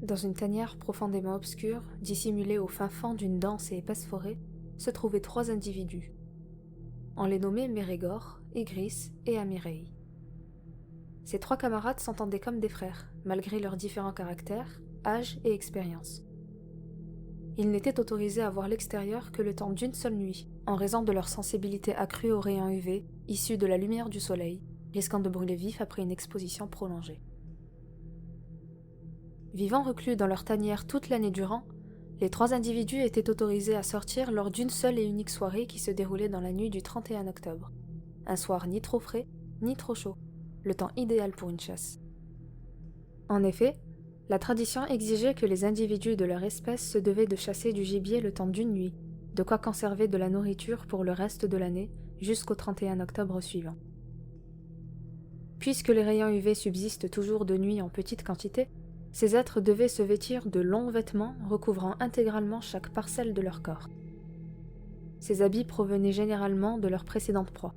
Dans une tanière profondément obscure, dissimulée au fin fond d'une dense et épaisse forêt, se trouvaient 3 individus. On les nommait Mérégor, Ygriss et Amyrei. Ces 3 camarades s'entendaient comme des frères, malgré leurs différents caractères, âge et expérience. Ils n'étaient autorisés à voir l'extérieur que le temps d'une seule nuit, en raison de leur sensibilité accrue aux rayons UV issus de la lumière du soleil, risquant de brûler vif après une exposition prolongée. Vivant reclus dans leur tanière toute l'année durant, les 3 individus étaient autorisés à sortir lors d'une seule et unique soirée qui se déroulait dans la nuit du 31 octobre. Un soir ni trop frais, ni trop chaud, le temps idéal pour une chasse. En effet, la tradition exigeait que les individus de leur espèce se devaient de chasser du gibier le temps d'une nuit, de quoi conserver de la nourriture pour le reste de l'année jusqu'au 31 octobre suivant. Puisque les rayons UV subsistent toujours de nuit en petite quantité, ces êtres devaient se vêtir de longs vêtements recouvrant intégralement chaque parcelle de leur corps. Ces habits provenaient généralement de leur précédente proie.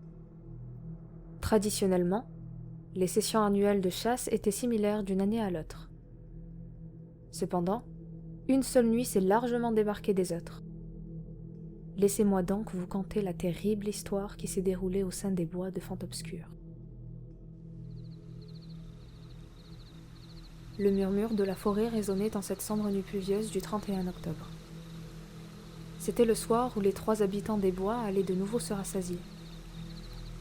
Traditionnellement, les sessions annuelles de chasse étaient similaires d'une année à l'autre. Cependant, une seule nuit s'est largement démarquée des autres. Laissez-moi donc vous conter la terrible histoire qui s'est déroulée au sein des bois de Font-Obscur. Le murmure de la forêt résonnait en cette sombre nuit pluvieuse du 31 octobre. C'était le soir où les 3 habitants des bois allaient de nouveau se rassasier.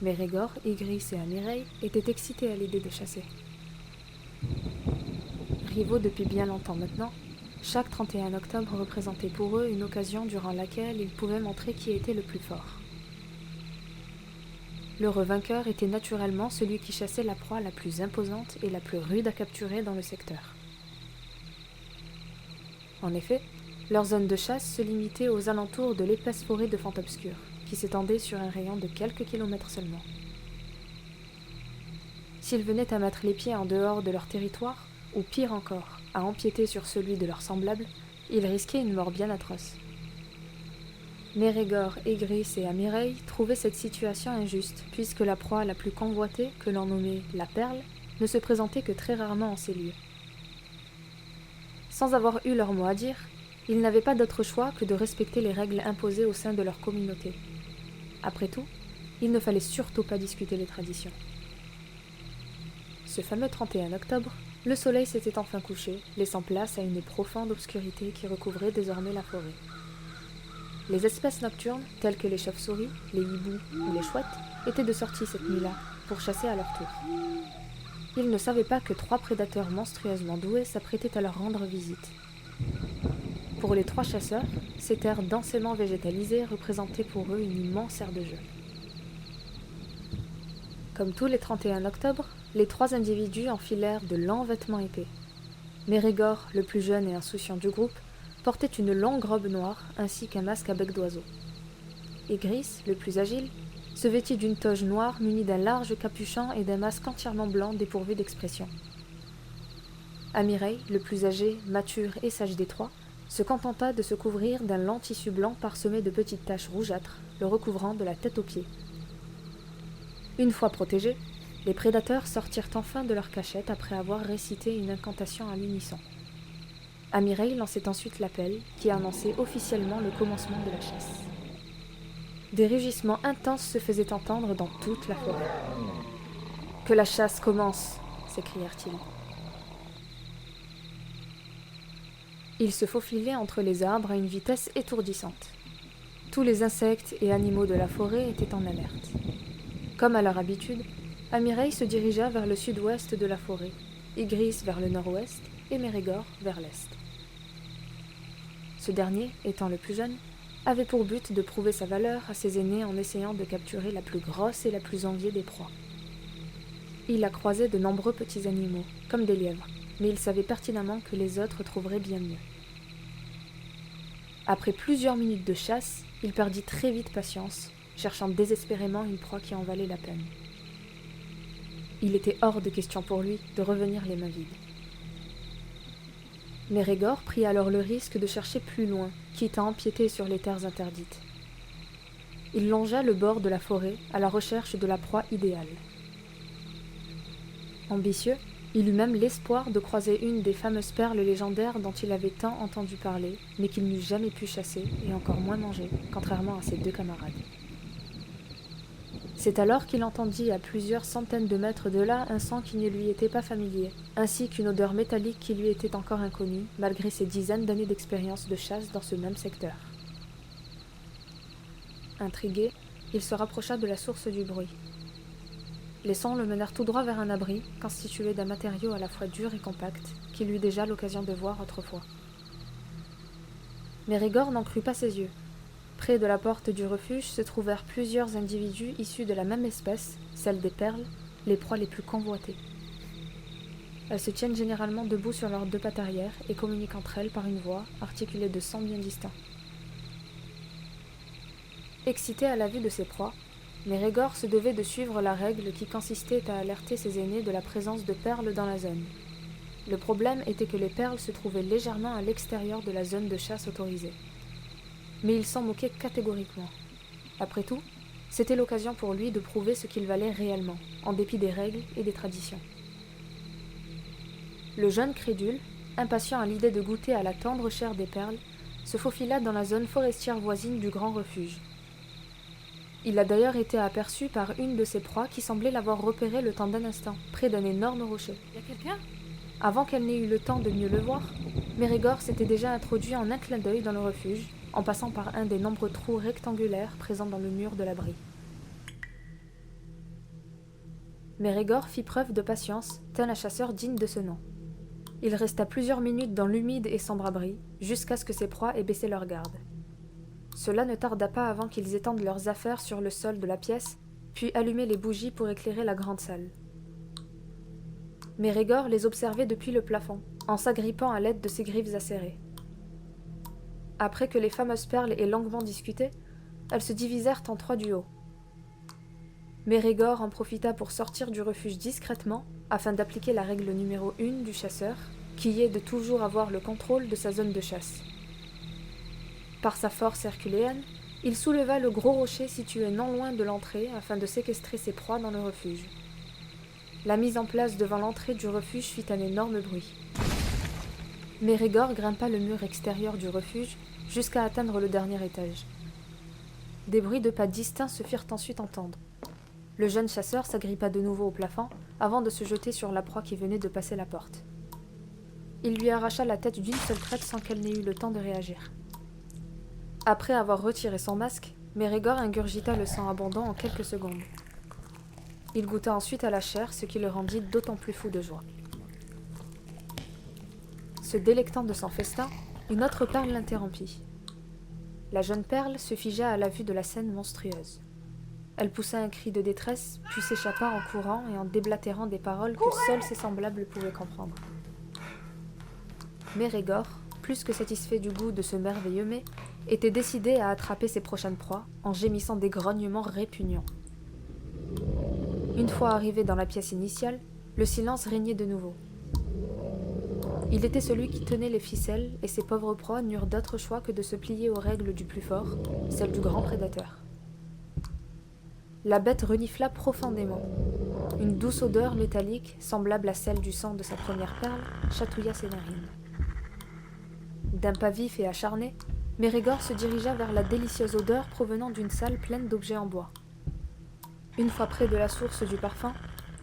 Mérégor, Ygriss et Amyrei étaient excités à l'idée de chasser. Rivaux depuis bien longtemps maintenant, chaque 31 octobre représentait pour eux une occasion durant laquelle ils pouvaient montrer qui était le plus fort. L'heureux vainqueur était naturellement celui qui chassait la proie la plus imposante et la plus rude à capturer dans le secteur. En effet, leur zone de chasse se limitait aux alentours de l'épaisse forêt de Font-Obscur, qui s'étendait sur un rayon de quelques kilomètres seulement. S'ils venaient à mettre les pieds en dehors de leur territoire, ou pire encore, à empiéter sur celui de leurs semblables, ils risquaient une mort bien atroce. Mérégor, Ygriss et Amyrei trouvaient cette situation injuste, puisque la proie la plus convoitée, que l'on nommait la perle, ne se présentait que très rarement en ces lieux. Sans avoir eu leur mot à dire, ils n'avaient pas d'autre choix que de respecter les règles imposées au sein de leur communauté. Après tout, il ne fallait surtout pas discuter les traditions. Ce fameux 31 octobre, le soleil s'était enfin couché, laissant place à une profonde obscurité qui recouvrait désormais la forêt. Les espèces nocturnes, telles que les chauves-souris, les hiboux ou les chouettes, étaient de sortie cette nuit-là, pour chasser à leur tour. Ils ne savaient pas que 3 prédateurs monstrueusement doués s'apprêtaient à leur rendre visite. Pour les 3 chasseurs, ces terres densément végétalisées représentaient pour eux une immense aire de jeu. Comme tous les 31 octobre, les 3 individus enfilèrent de longs vêtements épais. Mérégor, le plus jeune et insouciant du groupe, portait une longue robe noire ainsi qu'un masque à bec d'oiseau. Ygriss, le plus agile, se vêtit d'une toge noire munie d'un large capuchon et d'un masque entièrement blanc dépourvu d'expression. Amyrei, le plus âgé, mature et sage des 3, se contenta de se couvrir d'un long tissu blanc parsemé de petites taches rougeâtres, le recouvrant de la tête aux pieds. Une fois protégés, les prédateurs sortirent enfin de leur cachette après avoir récité une incantation à l'unisson. Amyrei lançait ensuite l'appel qui annonçait officiellement le commencement de la chasse. Des rugissements intenses se faisaient entendre dans toute la forêt. « Que la chasse commence !» s'écrièrent-ils. Ils se faufilaient entre les arbres à une vitesse étourdissante. Tous les insectes et animaux de la forêt étaient en alerte. Comme à leur habitude, Amyrei se dirigea vers le sud-ouest de la forêt, Ygriss vers le nord-ouest et Mérégor vers l'est. Ce dernier, étant le plus jeune, avait pour but de prouver sa valeur à ses aînés en essayant de capturer la plus grosse et la plus enviée des proies. Il a croisé de nombreux petits animaux, comme des lièvres, mais il savait pertinemment que les autres trouveraient bien mieux. Après plusieurs minutes de chasse, il perdit très vite patience, cherchant désespérément une proie qui en valait la peine. Il était hors de question pour lui de revenir les mains vides. Mérégor prit alors le risque de chercher plus loin, quitte à empiéter sur les terres interdites. Il longea le bord de la forêt à la recherche de la proie idéale. Ambitieux, Il eut même l'espoir de croiser une des fameuses perles légendaires dont il avait tant entendu parler, mais qu'il n'eût jamais pu chasser et encore moins manger, contrairement à ses deux camarades. C'est alors qu'il entendit à plusieurs centaines de mètres de là un son qui ne lui était pas familier, ainsi qu'une odeur métallique qui lui était encore inconnue, malgré ses dizaines d'années d'expérience de chasse dans ce même secteur. Intrigué, il se rapprocha de la source du bruit. Les sons le menèrent tout droit vers un abri, constitué d'un matériau à la fois dur et compact, qu'il eut déjà l'occasion de voir autrefois. Mais Régor n'en crut pas ses yeux. Près de la porte du refuge se trouvèrent plusieurs individus issus de la même espèce, celle des perles, les proies les plus convoitées. Elles se tiennent généralement debout sur leurs deux pattes arrière et communiquent entre elles par une voix articulée de sons bien distincts. Excité à la vue de ses proies, mais Régor se devait de suivre la règle qui consistait à alerter ses aînés de la présence de perles dans la zone. Le problème était que les perles se trouvaient légèrement à l'extérieur de la zone de chasse autorisée. Mais il s'en moquait catégoriquement. Après tout, c'était l'occasion pour lui de prouver ce qu'il valait réellement, en dépit des règles et des traditions. Le jeune crédule, impatient à l'idée de goûter à la tendre chair des perles, se faufila dans la zone forestière voisine du grand refuge. Il a d'ailleurs été aperçu par une de ses proies qui semblait l'avoir repéré le temps d'un instant, près d'un énorme rocher. Y a quelqu'un ? Avant qu'elle n'ait eu le temps de mieux le voir, Mérégor s'était déjà introduit en un clin d'œil dans le refuge, en passant par un des nombreux trous rectangulaires présents dans le mur de l'abri. Mérégor fit preuve de patience, tel un chasseur digne de ce nom. Il resta plusieurs minutes dans l'humide et sombre abri, jusqu'à ce que ses proies aient baissé leur garde. Cela ne tarda pas avant qu'ils étendent leurs affaires sur le sol de la pièce, puis allumaient les bougies pour éclairer la grande salle. Mérégor les observait depuis le plafond, en s'agrippant à l'aide de ses griffes acérées. Après que les fameuses perles aient longuement discuté, elles se divisèrent en 3 duos. Mérégor en profita pour sortir du refuge discrètement, afin d'appliquer la règle numéro 1 du chasseur, qui est de toujours avoir le contrôle de sa zone de chasse. Par sa force herculéenne, il souleva le gros rocher situé non loin de l'entrée afin de séquestrer ses proies dans le refuge. La mise en place devant l'entrée du refuge fit un énorme bruit. Mérégor grimpa le mur extérieur du refuge jusqu'à atteindre le dernier étage. Des bruits de pas distincts se firent ensuite entendre. Le jeune chasseur s'agrippa de nouveau au plafond avant de se jeter sur la proie qui venait de passer la porte. Il lui arracha la tête d'une seule traite sans qu'elle n'ait eu le temps de réagir. Après avoir retiré son masque, Mérégor ingurgita le sang abondant en quelques secondes. Il goûta ensuite à la chair, ce qui le rendit d'autant plus fou de joie. Se délectant de son festin, une autre perle l'interrompit. La jeune perle se figea à la vue de la scène monstrueuse. Elle poussa un cri de détresse, puis s'échappa en courant et en déblatérant des paroles que seuls ses semblables pouvaient comprendre. Mérégor, plus que satisfait du goût de ce merveilleux mets, était décidé à attraper ses prochaines proies en gémissant des grognements répugnants. Une fois arrivé dans la pièce initiale, le silence régnait de nouveau. Il était celui qui tenait les ficelles et ses pauvres proies n'eurent d'autre choix que de se plier aux règles du plus fort, celles du grand prédateur. La bête renifla profondément. Une douce odeur métallique, semblable à celle du sang de sa première perle, chatouilla ses narines. D'un pas vif et acharné, Mérégor se dirigea vers la délicieuse odeur provenant d'une salle pleine d'objets en bois. Une fois près de la source du parfum,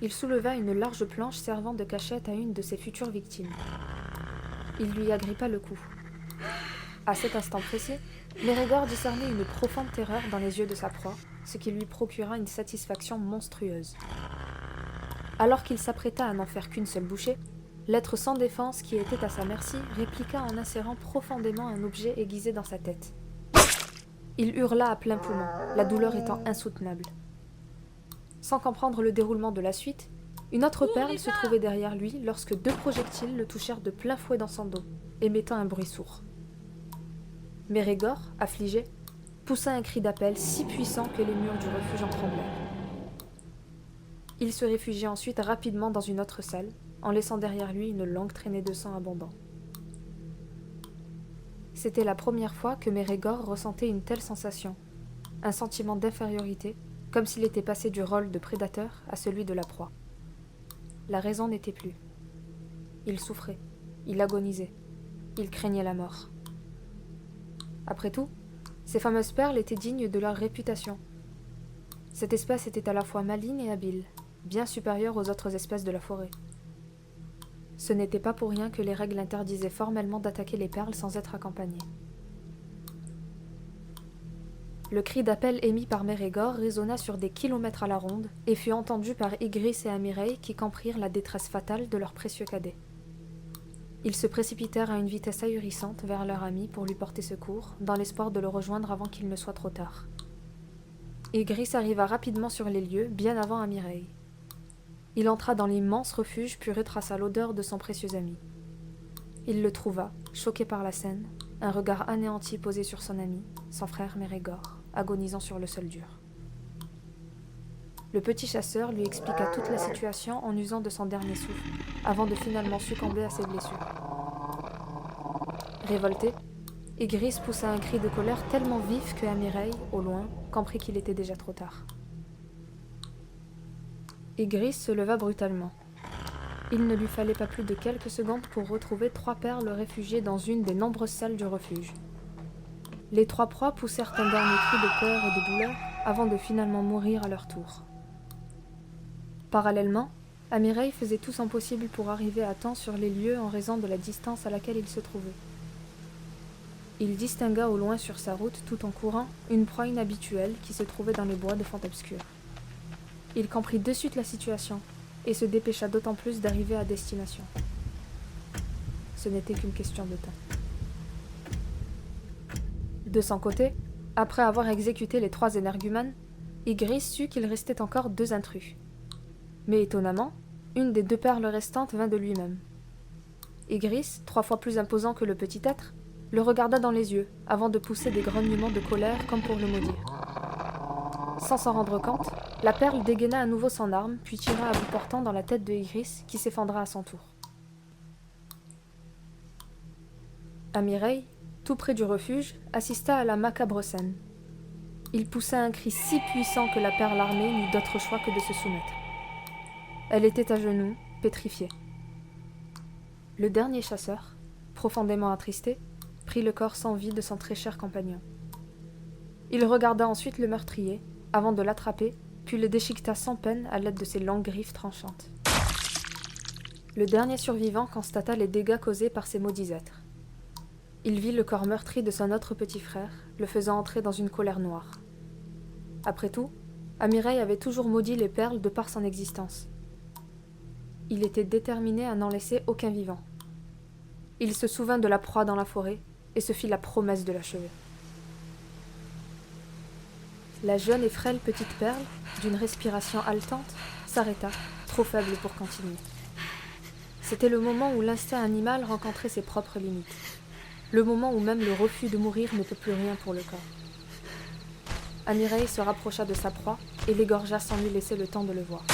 il souleva une large planche servant de cachette à une de ses futures victimes. Il lui agrippa le cou. À cet instant précis, Mérégor discernait une profonde terreur dans les yeux de sa proie, ce qui lui procura une satisfaction monstrueuse. Alors qu'il s'apprêta à n'en faire qu'une seule bouchée, l'être sans défense qui était à sa merci répliqua en insérant profondément un objet aiguisé dans sa tête. Il hurla à plein poumon, la douleur étant insoutenable. Sans comprendre le déroulement de la suite, une autre perle se trouvait derrière lui lorsque 2 projectiles le touchèrent de plein fouet dans son dos, émettant un bruit sourd. Mérégor, affligé, poussa un cri d'appel si puissant que les murs du refuge en tremblèrent. Il se réfugia ensuite rapidement dans une autre salle, en laissant derrière lui une longue traînée de sang abondant. C'était la première fois que Mérégor ressentait une telle sensation, un sentiment d'infériorité, comme s'il était passé du rôle de prédateur à celui de la proie. La raison n'était plus. Il souffrait, il agonisait, il craignait la mort. Après tout, ces fameuses perles étaient dignes de leur réputation. Cette espèce était à la fois maligne et habile, bien supérieure aux autres espèces de la forêt. Ce n'était pas pour rien que les règles interdisaient formellement d'attaquer les perles sans être accompagné. Le cri d'appel émis par Mérégor résonna sur des kilomètres à la ronde et fut entendu par Ygriss et Amyrei qui comprirent la détresse fatale de leur précieux cadet. Ils se précipitèrent à une vitesse ahurissante vers leur ami pour lui porter secours, dans l'espoir de le rejoindre avant qu'il ne soit trop tard. Ygriss arriva rapidement sur les lieux, bien avant Amyrei. Il entra dans l'immense refuge puis retraça l'odeur de son précieux ami. Il le trouva, choqué par la scène, un regard anéanti posé sur son ami, son frère Mérégor, agonisant sur le sol dur. Le petit chasseur lui expliqua toute la situation en usant de son dernier souffle, avant de finalement succomber à ses blessures. Révolté, Ygriss poussa un cri de colère tellement vif que Amyrei, au loin, comprit qu'il était déjà trop tard. Ygriss se leva brutalement. Il ne lui fallait pas plus de quelques secondes pour retrouver 3 perles réfugiées dans une des nombreuses salles du refuge. Les 3 proies poussèrent un dernier cri de peur et de douleur avant de finalement mourir à leur tour. Parallèlement, Amyrei faisait tout son possible pour arriver à temps sur les lieux en raison de la distance à laquelle il se trouvait. Il distingua au loin sur sa route, tout en courant, une proie inhabituelle qui se trouvait dans les bois de Fontobscur. Il comprit de suite la situation et se dépêcha d'autant plus d'arriver à destination. Ce n'était qu'une question de temps. De son côté, après avoir exécuté les 3 énergumènes, Ygriss sut qu'il restait encore 2 intrus. Mais étonnamment, une des 2 perles restantes vint de lui-même. Ygriss, 3 fois plus imposant que le petit être, le regarda dans les yeux, avant de pousser des grognements de colère comme pour le maudire. Sans s'en rendre compte, la perle dégaina à nouveau son arme, puis tira à bout portant dans la tête de Ygriss, qui s'effondra à son tour. Amyrei, tout près du refuge, assista à la macabre scène. Il poussa un cri si puissant que la perle armée n'eut d'autre choix que de se soumettre. Elle était à genoux, pétrifiée. Le dernier chasseur, profondément attristé, prit le corps sans vie de son très cher compagnon. Il regarda ensuite le meurtrier, avant de l'attraper, puis le déchiqueta sans peine à l'aide de ses longues griffes tranchantes. Le dernier survivant constata les dégâts causés par ces maudits êtres. Il vit le corps meurtri de son autre petit frère, le faisant entrer dans une colère noire. Après tout, Amyrei avait toujours maudit les perles de par son existence. Il était déterminé à n'en laisser aucun vivant. Il se souvint de la proie dans la forêt et se fit la promesse de l'achever. La jeune et frêle petite perle, d'une respiration haletante, s'arrêta, trop faible pour continuer. C'était le moment où l'instinct animal rencontrait ses propres limites. Le moment où même le refus de mourir ne peut plus rien pour le corps. Amyrei se rapprocha de sa proie et l'égorgea sans lui laisser le temps de le voir.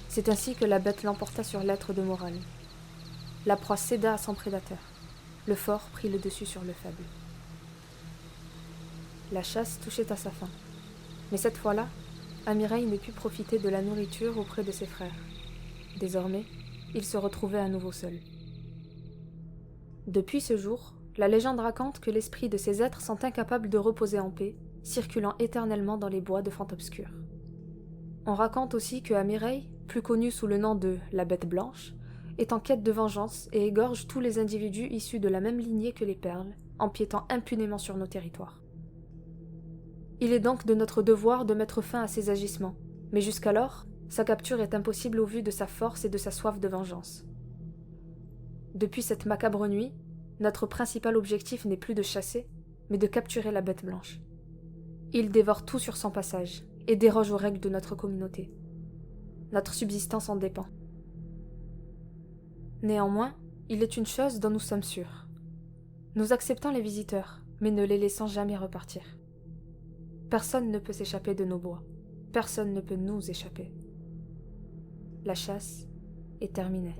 C'est ainsi que la bête l'emporta sur l'être de Moral. La proie céda à son prédateur. Le fort prit le dessus sur le faible. La chasse touchait à sa fin. Mais cette fois-là, Amyrei ne put profiter de la nourriture auprès de ses frères. Désormais, il se retrouvait à nouveau seul. Depuis ce jour, la légende raconte que l'esprit de ces êtres sont incapables de reposer en paix, circulant éternellement dans les bois de Fontobscur. On raconte aussi que Amyrei, plus connu sous le nom de la Bête Blanche, est en quête de vengeance et égorge tous les individus issus de la même lignée que les perles, empiétant impunément sur nos territoires. Il est donc de notre devoir de mettre fin à ses agissements, mais jusqu'alors, sa capture est impossible au vu de sa force et de sa soif de vengeance. Depuis cette macabre nuit, notre principal objectif n'est plus de chasser, mais de capturer la Bête Blanche. Il dévore tout sur son passage et déroge aux règles de notre communauté. Notre subsistance en dépend. Néanmoins, il est une chose dont nous sommes sûrs. Nous acceptons les visiteurs, mais ne les laissons jamais repartir. Personne ne peut s'échapper de nos bois. Personne ne peut nous échapper. La chasse est terminée.